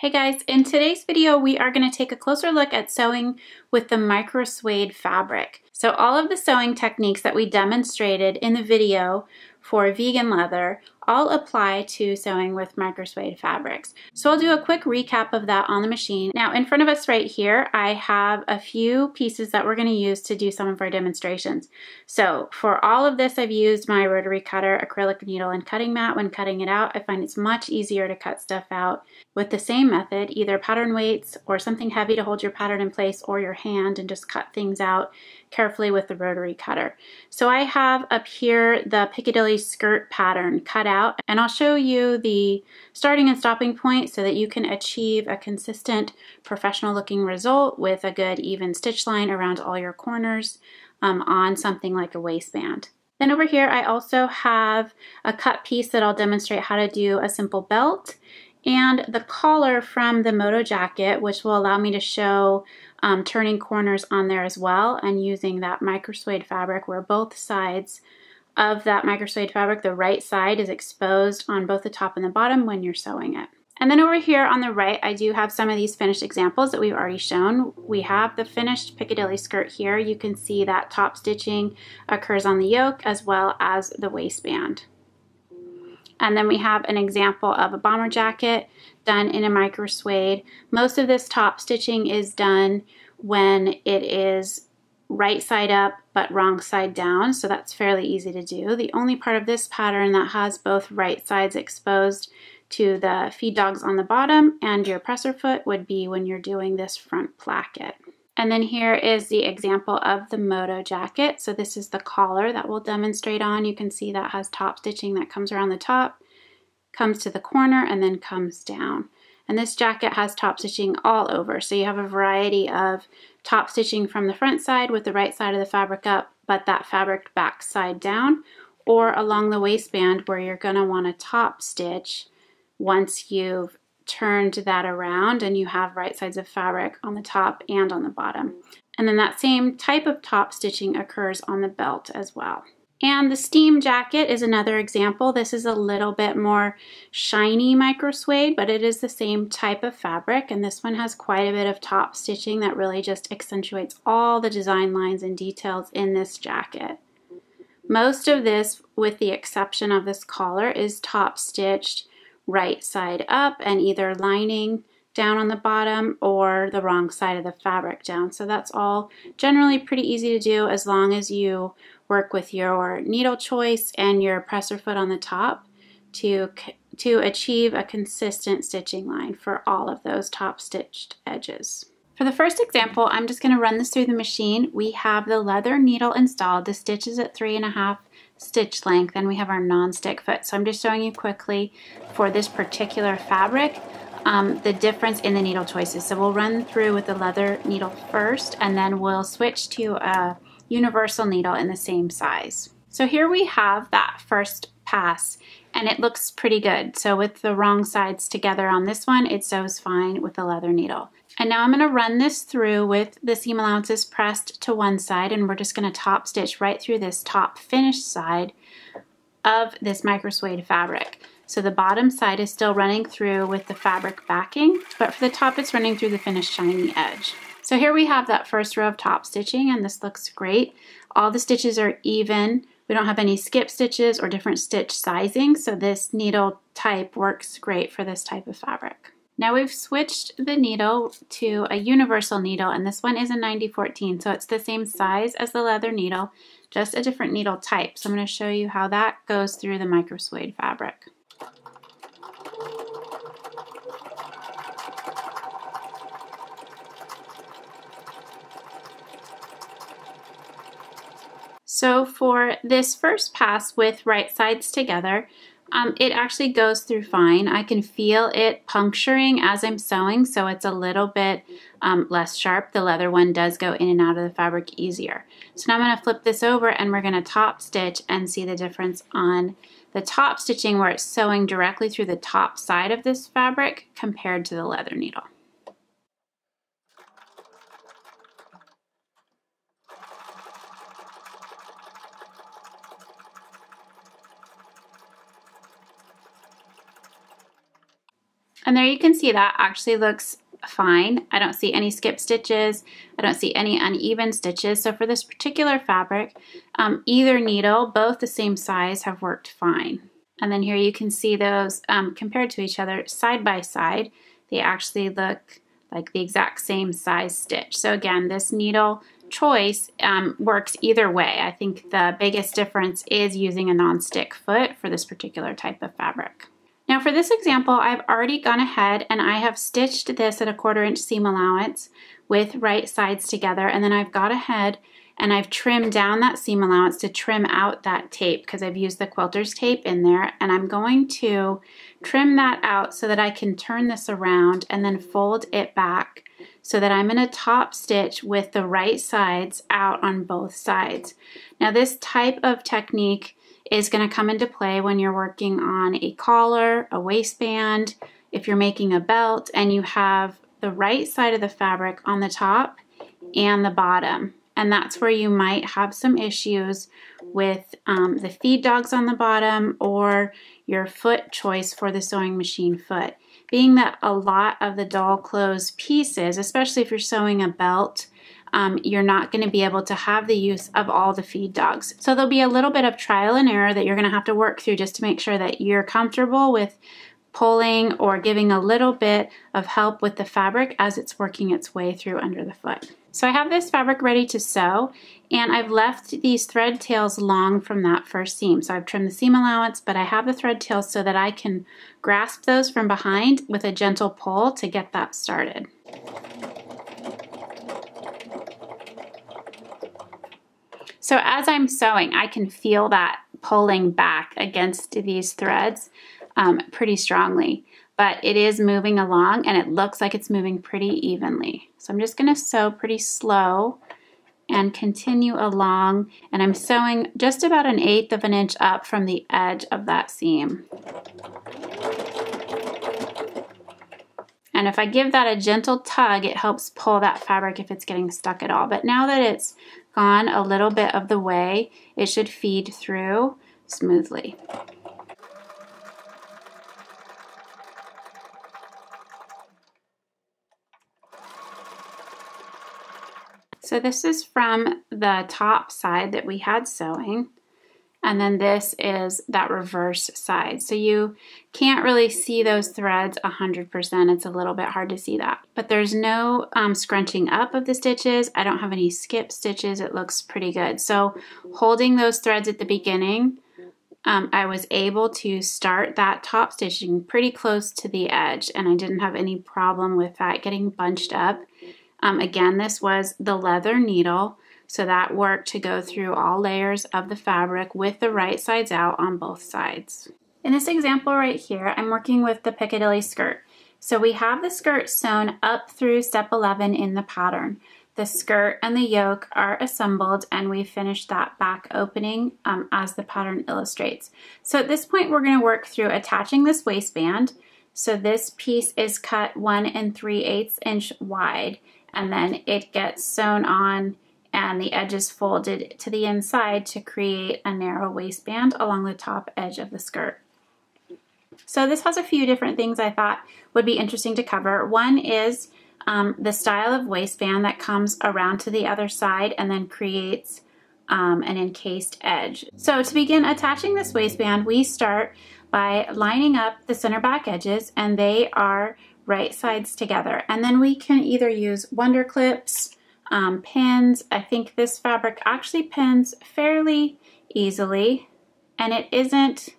Hey guys, in today's video we are going to take a closer look at sewing with the Microsuede fabric. So all of the sewing techniques that we demonstrated in the video for vegan leather all apply to sewing with Microsuede fabrics. So I'll do a quick recap of that on the machine. Now in front of us right here I have a few pieces that we're going to use to do some of our demonstrations. So for all of this I've used my rotary cutter, acrylic needle, and cutting mat. When cutting it out I find it's much easier to cut stuff out with the same method, either pattern weights or something heavy to hold your pattern in place, or your hand, and just cut things out carefully with the rotary cutter. So I have up here the Piccadilly skirt pattern cut out, and I'll show you the starting and stopping point so that you can achieve a consistent professional looking result with a good even stitch line around all your corners on something like a waistband. Then over here I also have a cut piece that I'll demonstrate how to do a simple belt, and the collar from the moto jacket, which will allow me to show turning corners on there as well, and using that Microsuede fabric where both sides of that Microsuede fabric, the right side is exposed on both the top and the bottom when you're sewing it. And then over here on the right, I do have some of these finished examples that we've already shown. We have the finished Piccadilly skirt here. You can see that top stitching occurs on the yoke as well as the waistband. And then we have an example of a bomber jacket done in a Microsuede. Most of this top stitching is done when it is right side up but wrong side down, so that's fairly easy to do. The only part of this pattern that has both right sides exposed to the feed dogs on the bottom and your presser foot would be when you're doing this front placket. And then here is the example of the moto jacket. So this is the collar that we'll demonstrate on. You can see that has top stitching that comes around the top, comes to the corner, and then comes down. And this jacket has top stitching all over. So you have a variety of top stitching from the front side with the right side of the fabric up, but that fabric back side down, or along the waistband where you're going to want to top stitch once you've turned that around and you have right sides of fabric on the top and on the bottom. And then that same type of top stitching occurs on the belt as well. And the steam jacket is another example. This is a little bit more shiny Microsuede, but it is the same type of fabric, and this one has quite a bit of top stitching that really just accentuates all the design lines and details in this jacket. Most of this, with the exception of this collar, is top stitched right side up and either lining down on the bottom or the wrong side of the fabric down. So that's all generally pretty easy to do as long as you work with your needle choice and your presser foot on the top to achieve a consistent stitching line for all of those top stitched edges. For the first example, I'm just going to run this through the machine. We have the leather needle installed. The stitch is at 3.5 stitch length, and we have our non-stick foot. So I'm just showing you quickly for this particular fabric the difference in the needle choices. So we'll run through with the leather needle first, and then we'll switch to a universal needle in the same size. So here we have that first pass, and it looks pretty good. So with the wrong sides together on this one, it sews fine with the leather needle. And now I'm going to run this through with the seam allowances pressed to one side, and we're just going to top stitch right through this top finished side of this Microsuede fabric. So the bottom side is still running through with the fabric backing, but for the top it's running through the finished shiny edge. So here we have that first row of top stitching, and this looks great. All the stitches are even. We don't have any skip stitches or different stitch sizing, so this needle type works great for this type of fabric. Now we've switched the needle to a universal needle, and this one is a 90-14, so it's the same size as the leather needle, just a different needle type. So I'm going to show you how that goes through the Microsuede fabric. So for this first pass with right sides together, it actually goes through fine. I can feel it puncturing as I'm sewing, so it's a little bit less sharp. The leather one does go in and out of the fabric easier. So now I'm going to flip this over and we're going to top stitch and see the difference on the top stitching where it's sewing directly through the top side of this fabric compared to the leather needle. And there you can see that actually looks fine. I don't see any skip stitches. I don't see any uneven stitches. So for this particular fabric, either needle, both the same size, have worked fine. And then here you can see those compared to each other side by side. They actually look like the exact same size stitch. So again, this needle choice works either way. I think the biggest difference is using a non-stick foot for this particular type of fabric. Now for this example, I've already gone ahead and I have stitched this at a 1/4 inch seam allowance with right sides together, and then I've got ahead and I've trimmed down that seam allowance to trim out that tape because I've used the quilter's tape in there, and I'm going to trim that out so that I can turn this around and then fold it back so that I'm in a top stitch with the right sides out on both sides. Now this type of technique is going to come into play when you're working on a collar, a waistband, if you're making a belt and you have the right side of the fabric on the top and the bottom. And that's where you might have some issues with the feed dogs on the bottom or your foot choice for the sewing machine foot. Being that a lot of the doll clothes pieces, especially if you're sewing a belt, you're not going to be able to have the use of all the feed dogs. So there'll be a little bit of trial and error that you're going to have to work through just to make sure that you're comfortable with pulling or giving a little bit of help with the fabric as it's working its way through under the foot. So I have this fabric ready to sew, and I've left these thread tails long from that first seam. So I've trimmed the seam allowance, but I have the thread tails so that I can grasp those from behind with a gentle pull to get that started. So as I'm sewing, I can feel that pulling back against these threads pretty strongly, but it is moving along and it looks like it's moving pretty evenly. So I'm just going to sew pretty slow and continue along, and I'm sewing just about 1/8 of an inch up from the edge of that seam. And if I give that a gentle tug, it helps pull that fabric if it's getting stuck at all. But now that it's gone a little bit of the way, it should feed through smoothly. So this is from the top side that we had sewing, and then this is that reverse side. So you can't really see those threads 100%. It's a little bit hard to see that. But there's no scrunching up of the stitches. I don't have any skip stitches. It looks pretty good. So holding those threads at the beginning, I was able to start that top stitching pretty close to the edge, and I didn't have any problem with that getting bunched up. Again, this was the leather needle, so that worked to go through all layers of the fabric with the right sides out on both sides. In this example right here, I'm working with the Piccadilly skirt. So we have the skirt sewn up through step 11 in the pattern. The skirt and the yoke are assembled, and we finished that back opening as the pattern illustrates. So at this point, we're going to work through attaching this waistband. So this piece is cut 1 3/8 inch wide, and then it gets sewn on and the edges folded to the inside to create a narrow waistband along the top edge of the skirt. So this has a few different things I thought would be interesting to cover. One is the style of waistband that comes around to the other side and then creates an encased edge. So to begin attaching this waistband, we start by lining up the center back edges, and they are right sides together. And then we can either use Wonder Clips, pins. I think this fabric actually pins fairly easily, and it isn't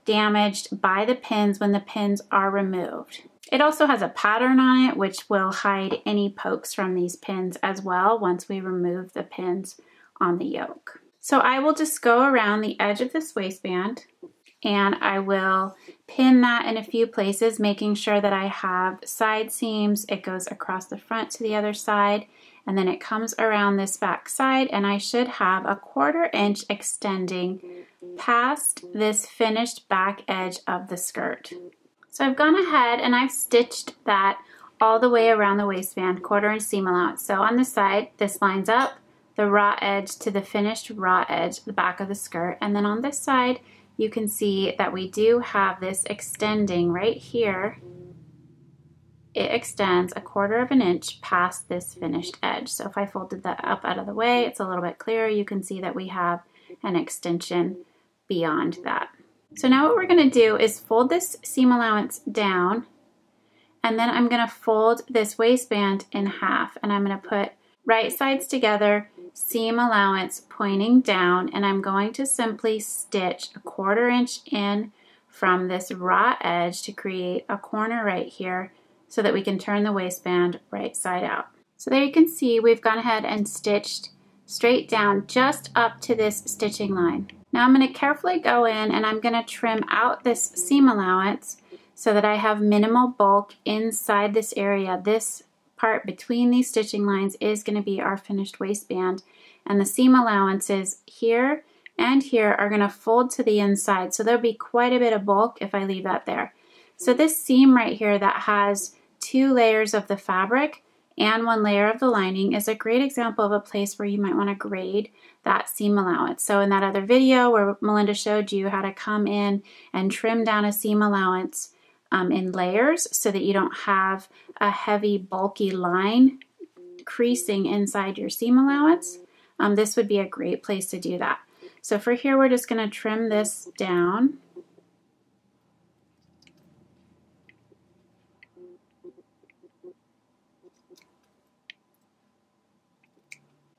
damaged by the pins when the pins are removed. It also has a pattern on it which will hide any pokes from these pins as well once we remove the pins on the yoke. So I will just go around the edge of this waistband, and I will pin that in a few places, making sure that I have side seams. It goes across the front to the other side, and then it comes around this back side, and I should have a 1/4 inch extending past this finished back edge of the skirt. So I've gone ahead and I've stitched that all the way around the waistband, 1/4 inch seam allowance. So on the side, this lines up the raw edge to the finished raw edge, the back of the skirt, and then on this side, you can see that we do have this extending right here it extends 1/4 of an inch past this finished edge. So if I folded that up out of the way, it's a little bit clearer. You can see that we have an extension beyond that. So now what we're going to do is fold this seam allowance down, and then I'm going to fold this waistband in half, and I'm going to put right sides together, seam allowance pointing down, and I'm going to simply stitch 1/4 inch in from this raw edge to create a corner right here so that we can turn the waistband right side out. So there you can see we've gone ahead and stitched straight down just up to this stitching line. Now I'm going to carefully go in and I'm going to trim out this seam allowance so that I have minimal bulk inside this area. This part between these stitching lines is going to be our finished waistband, and the seam allowances here and here are going to fold to the inside, so there'll be quite a bit of bulk if I leave that there. So this seam right here that has 2 layers of the fabric and 1 layer of the lining is a great example of a place where you might want to grade that seam allowance. So in that other video where Melinda showed you how to come in and trim down a seam allowance in layers so that you don't have a heavy bulky line creasing inside your seam allowance, this would be a great place to do that. So for here, we're just going to trim this down.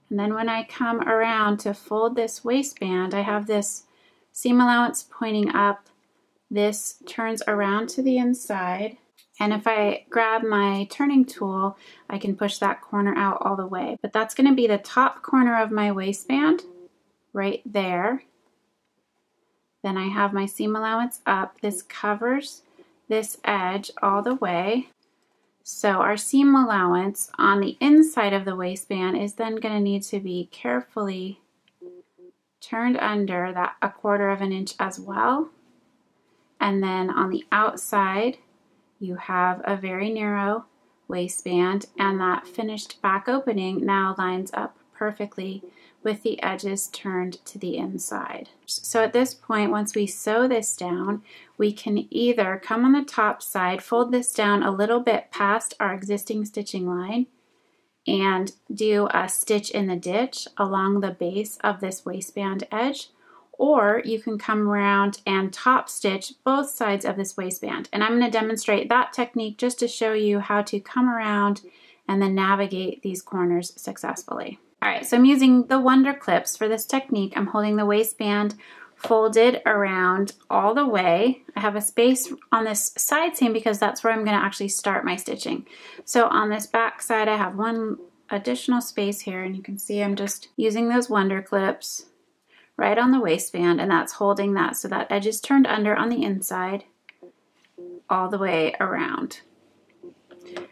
And then when I come around to fold this waistband, I have this seam allowance pointing up. This turns around to the inside. And if I grab my turning tool, I can push that corner out all the way. But that's going to be the top corner of my waistband right there. Then I have my seam allowance up. This covers this edge all the way. So our seam allowance on the inside of the waistband is then going to need to be carefully turned under that 1/4 of an inch as well. And then on the outside, you have a very narrow waistband, and that finished back opening now lines up perfectly with the edges turned to the inside. So at this point, once we sew this down, we can either come on the top side, fold this down a little bit past our existing stitching line, and do a stitch in the ditch along the base of this waistband edge, or you can come around and top stitch both sides of this waistband. And I'm going to demonstrate that technique just to show you how to come around and then navigate these corners successfully. All right, so I'm using the Wonder Clips for this technique. I'm holding the waistband folded around all the way. I have a space on this side seam because that's where I'm going to actually start my stitching. So on this back side, I have 1 additional space here, and you can see I'm just using those Wonder Clips right on the waistband, and that's holding that so that edge is turned under on the inside all the way around.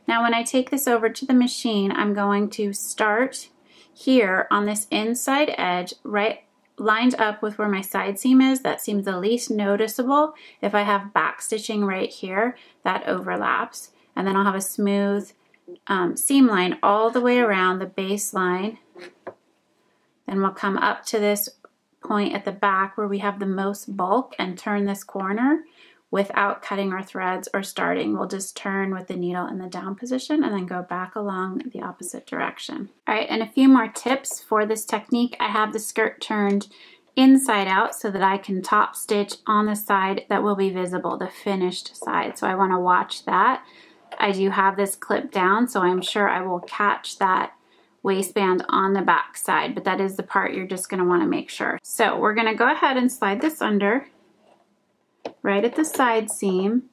Now when I take this over to the machine, I'm going to start here on this inside edge, right lined up with where my side seam is. That seems the least noticeable. If I have back stitching right here, that overlaps. And then I'll have a smooth seam line all the way around the base line. Then we'll come up to this point at the back where we have the most bulk and turn this corner without cutting our threads or starting. We'll just turn with the needle in the down position and then go back along the opposite direction. All right, and a few more tips for this technique. I have the skirt turned inside out so that I can top stitch on the side that will be visible, the finished side. So I want to watch that. I do have this clip down, so I'm sure I will catch that waistband on the back side, but that is the part you're just going to want to make sure. So we're going to go ahead and slide this under right at the side seam,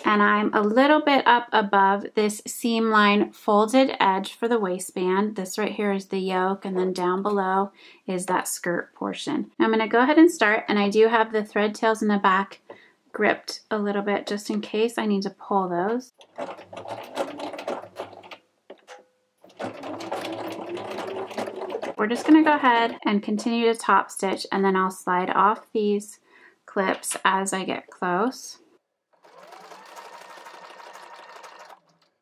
and I'm a little bit up above this seam line folded edge for the waistband. This right here is the yoke, and then down below is that skirt portion. I'm going to go ahead and start, and I do have the thread tails in the back gripped a little bit just in case I need to pull those. We're just going to go ahead and continue to top stitch, and then I'll slide off these clips as I get close.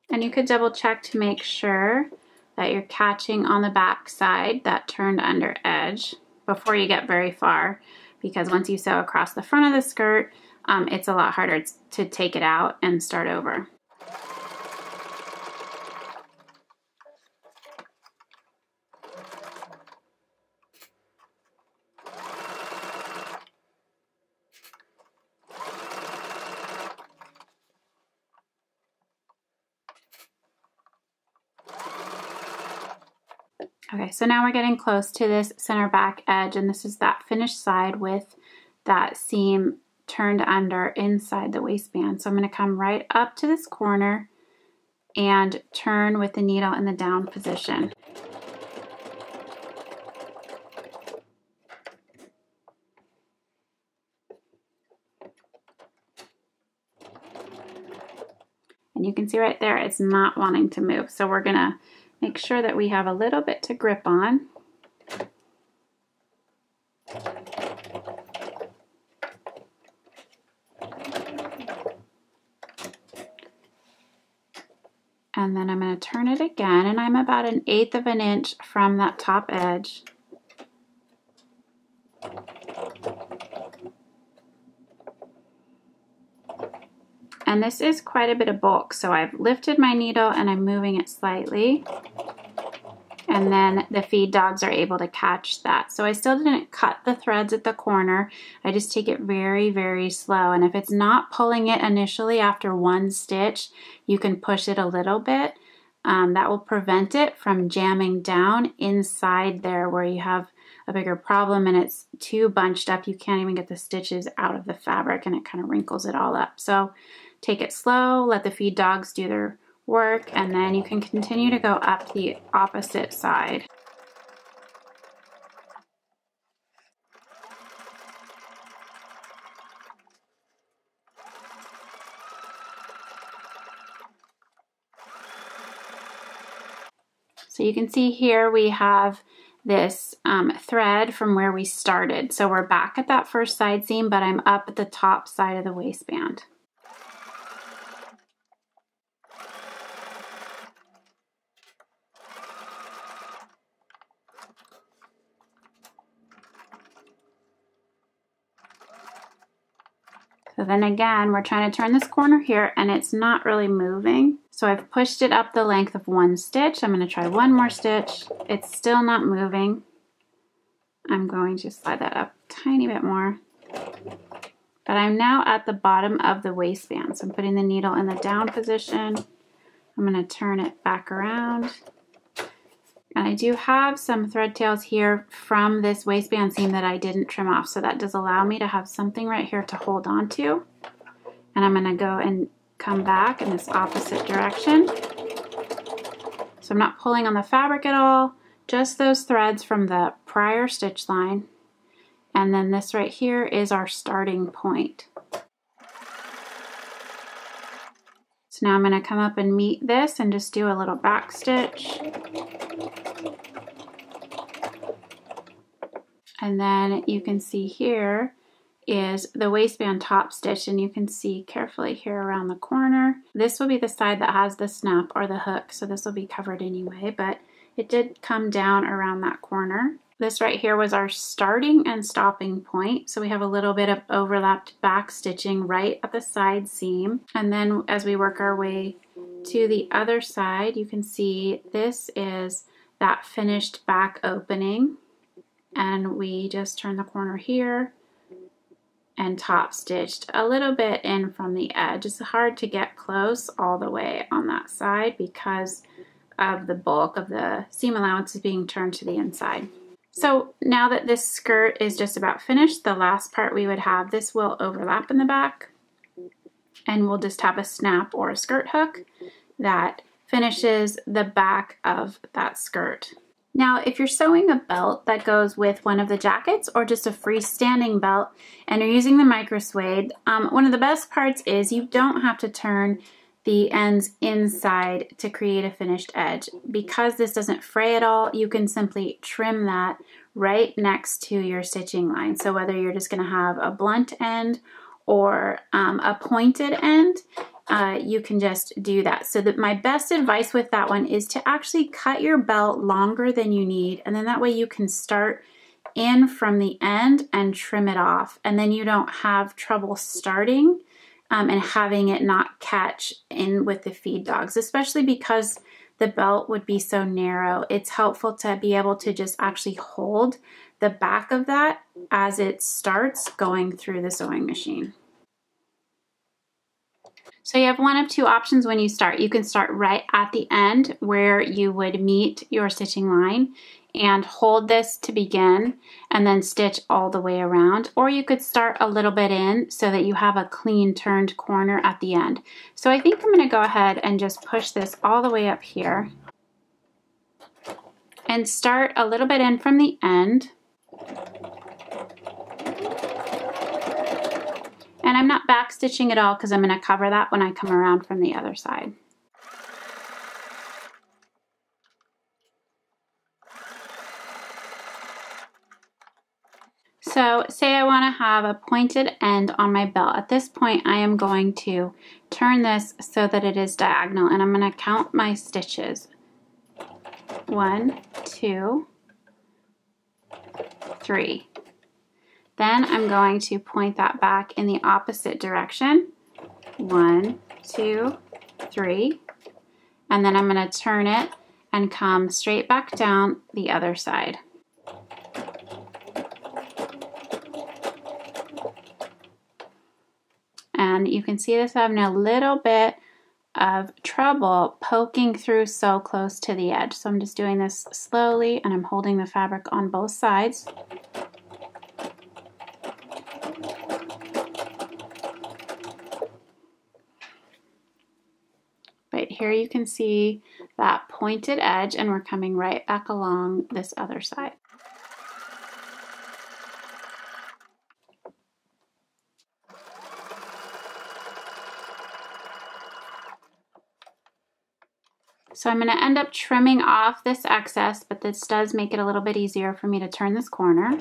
And you could double check to make sure that you're catching on the back side that turned under edge before you get very far, because once you sew across the front of the skirt, it's a lot harder to take it out and start over. Okay, so now we're getting close to this center back edge, and this is that finished side with that seam turned under inside the waistband. So I'm going to come right up to this corner and turn with the needle in the down position. And you can see right there, it's not wanting to move. So we're going to make sure that we have a little bit to grip on. And then I'm going to turn it again, and I'm about 1/8 of an inch from that top edge. And this is quite a bit of bulk, so I've lifted my needle and I'm moving it slightly. And then the feed dogs are able to catch that. So I still didn't cut the threads at the corner. I just take it very, very slow. And if it's not pulling it initially after one stitch, you can push it a little bit. That will prevent it from jamming down inside there where you have a bigger problem and it's too bunched up. You can't even get the stitches out of the fabric and it kind of wrinkles it all up. So take it slow, let the feed dogs do their work, and then you can continue to go up the opposite side. So you can see here we have this thread from where we started. So we're back at that first side seam, but I'm up at the top side of the waistband. So then again, we're trying to turn this corner here and it's not really moving. So I've pushed it up the length of one stitch. I'm going to try one more stitch. It's still not moving. I'm going to slide that up a tiny bit more. But I'm now at the bottom of the waistband. So I'm putting the needle in the down position. I'm going to turn it back around. And I do have some thread tails here from this waistband seam that I didn't trim off. So that does allow me to have something right here to hold on to. And I'm going to go and come back in this opposite direction. So I'm not pulling on the fabric at all, just those threads from the prior stitch line. And then this right here is our starting point. So now I'm going to come up and meet this and just do a little back stitch. And then you can see here is the waistband top stitch, and you can see carefully here around the corner. This will be the side that has the snap or the hook, so this will be covered anyway, but it did come down around that corner. This right here was our starting and stopping point, so we have a little bit of overlapped back stitching right at the side seam. And then as we work our way to the other side, you can see this is that finished back opening, and we just turn the corner here and top stitched a little bit in from the edge. It's hard to get close all the way on that side because of the bulk of the seam allowance is being turned to the inside. So now that this skirt is just about finished, the last part we would have, this will overlap in the back, and we'll just have a snap or a skirt hook that finishes the back of that skirt. Now, if you're sewing a belt that goes with one of the jackets or just a freestanding belt and you're using the Microsuede, one of the best parts is you don't have to turn the ends inside to create a finished edge. Because this doesn't fray at all, you can simply trim that right next to your stitching line. So whether you're just going to have a blunt end or a pointed end, you can just do that. So that my best advice with that one is to actually cut your belt longer than you need, and then that way you can start in from the end and trim it off, and then you don't have trouble starting and having it not catch in with the feed dogs, especially because the belt would be so narrow. It's helpful to be able to just actually hold the back of that as it starts going through the sewing machine. So you have one of two options when you start. You can start right at the end where you would meet your stitching line and hold this to begin and then stitch all the way around. Or you could start a little bit in so that you have a clean turned corner at the end. So I think I'm going to go ahead and just push this all the way up here and start a little bit in from the end. And I'm not back stitching at all because I'm going to cover that when I come around from the other side. So say I want to have a pointed end on my belt. At this point I am going to turn this so that it is diagonal, and I'm going to count my stitches. 1, 2, 3. Then I'm going to point that back in the opposite direction. 1, 2, 3. And then I'm going to turn it and come straight back down the other side. And you can see this having a little bit of trouble poking through so close to the edge. So I'm just doing this slowly, and I'm holding the fabric on both sides. Right here you can see that pointed edge, and we're coming right back along this other side. So I'm going to end up trimming off this excess, but this does make it a little bit easier for me to turn this corner.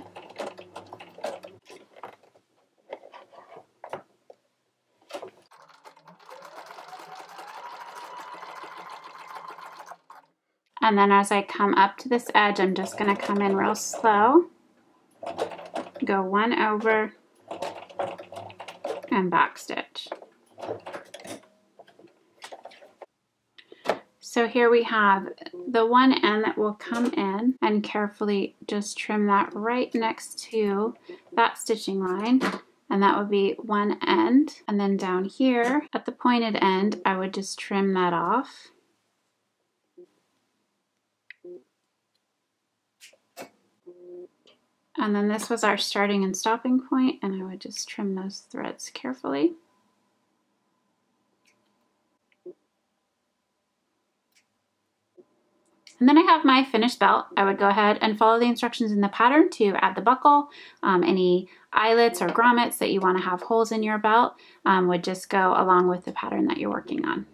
And then as I come up to this edge, I'm just going to come in real slow, go one over, and back stitch. So here we have the one end that will come in, and carefully just trim that right next to that stitching line, and that would be one end. And then down here at the pointed end, I would just trim that off. And then this was our starting and stopping point, and I would just trim those threads carefully. And then I have my finished belt. I would go ahead and follow the instructions in the pattern to add the buckle. Any eyelets or grommets that you want to have holes in your belt would just go along with the pattern that you're working on.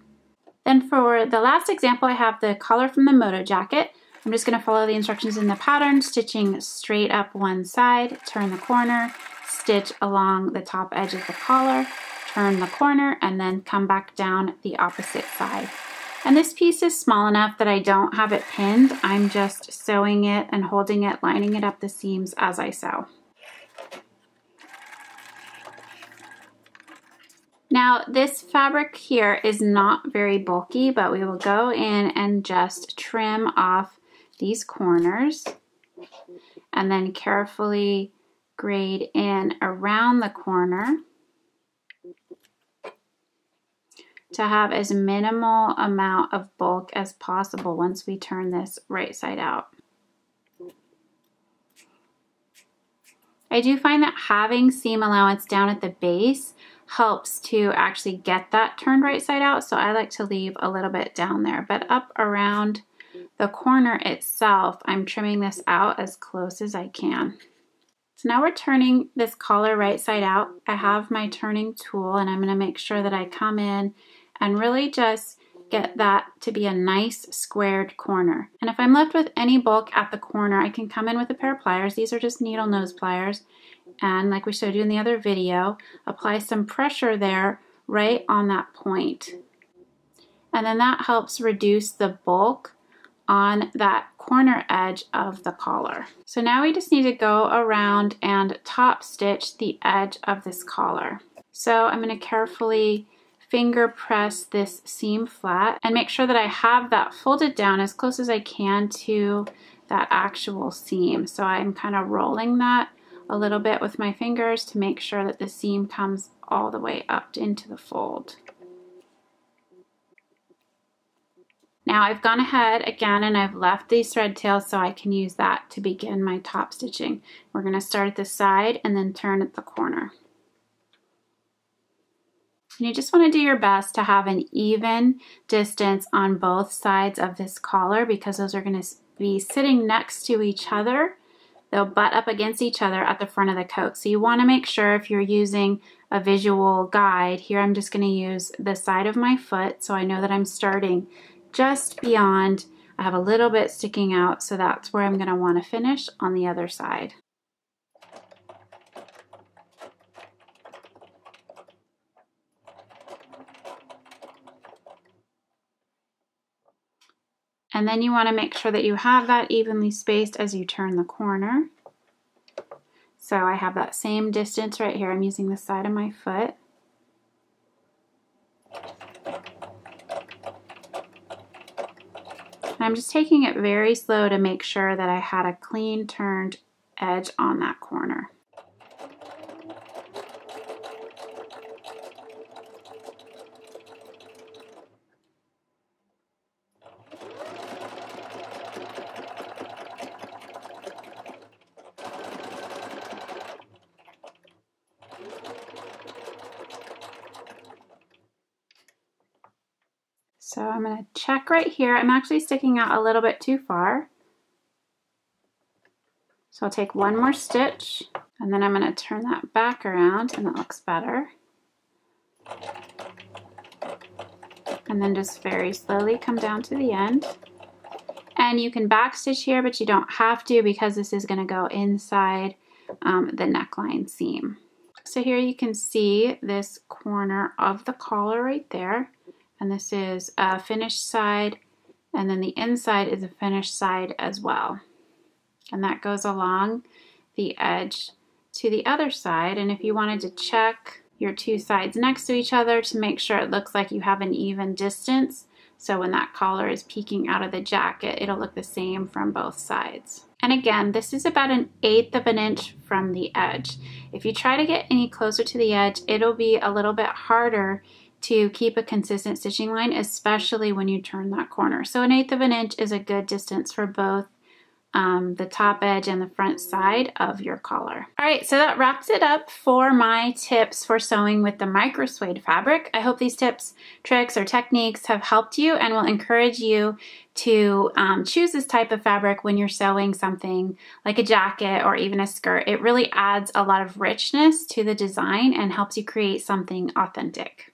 Then for the last example, I have the collar from the moto jacket. I'm just going to follow the instructions in the pattern, stitching straight up one side, turn the corner, stitch along the top edge of the collar, turn the corner, and then come back down the opposite side. And this piece is small enough that I don't have it pinned. I'm just sewing it and holding it, lining it up the seams as I sew. Now this fabric here is not very bulky, but we will go in and just trim off these corners and then carefully grade in around the corner to have as minimal amount of bulk as possible once we turn this right side out. I do find that having seam allowance down at the base helps to actually get that turned right side out, so I like to leave a little bit down there, but up around the corner itself, I'm trimming this out as close as I can. So now we're turning this collar right side out. I have my turning tool, and I'm going to make sure that I come in and really just get that to be a nice squared corner. And if I'm left with any bulk at the corner, I can come in with a pair of pliers. These are just needle nose pliers. And like we showed you in the other video, apply some pressure there right on that point. And then that helps reduce the bulk on that corner edge of the collar. So now we just need to go around and top stitch the edge of this collar. So I'm going to carefully finger press this seam flat and make sure that I have that folded down as close as I can to that actual seam. So I'm kind of rolling that a little bit with my fingers to make sure that the seam comes all the way up into the fold. Now I've gone ahead again and I've left these thread tails so I can use that to begin my top stitching. We're going to start at the side and then turn at the corner. And you just want to do your best to have an even distance on both sides of this collar because those are going to be sitting next to each other. They'll butt up against each other at the front of the coat. So you want to make sure if you're using a visual guide, here I'm just going to use the side of my foot so I know that I'm starting just beyond. I have a little bit sticking out, so that's where I'm going to want to finish on the other side. And then you want to make sure that you have that evenly spaced as you turn the corner. So I have that same distance right here. I'm using the side of my foot. And I'm just taking it very slow to make sure that I had a clean turned edge on that corner. So I'm going to check right here. I'm actually sticking out a little bit too far. So I'll take one more stitch and then I'm going to turn that back around and it looks better. And then just very slowly come down to the end. And you can backstitch here, but you don't have to because this is going to go inside the neckline seam. So here you can see this corner of the collar right there. And this is a finished side, and then the inside is a finished side as well. And that goes along the edge to the other side. And if you wanted to check your two sides next to each other to make sure it looks like you have an even distance, so when that collar is peeking out of the jacket, it'll look the same from both sides. And again, this is about 1/8 of an inch from the edge. If you try to get any closer to the edge, it'll be a little bit harder to keep a consistent stitching line, especially when you turn that corner. So 1/8 of an inch is a good distance for both the top edge and the front side of your collar. All right, so that wraps it up for my tips for sewing with the Microsuede fabric. I hope these tips, tricks, or techniques have helped you and will encourage you to choose this type of fabric when you're sewing something like a jacket or even a skirt. It really adds a lot of richness to the design and helps you create something authentic.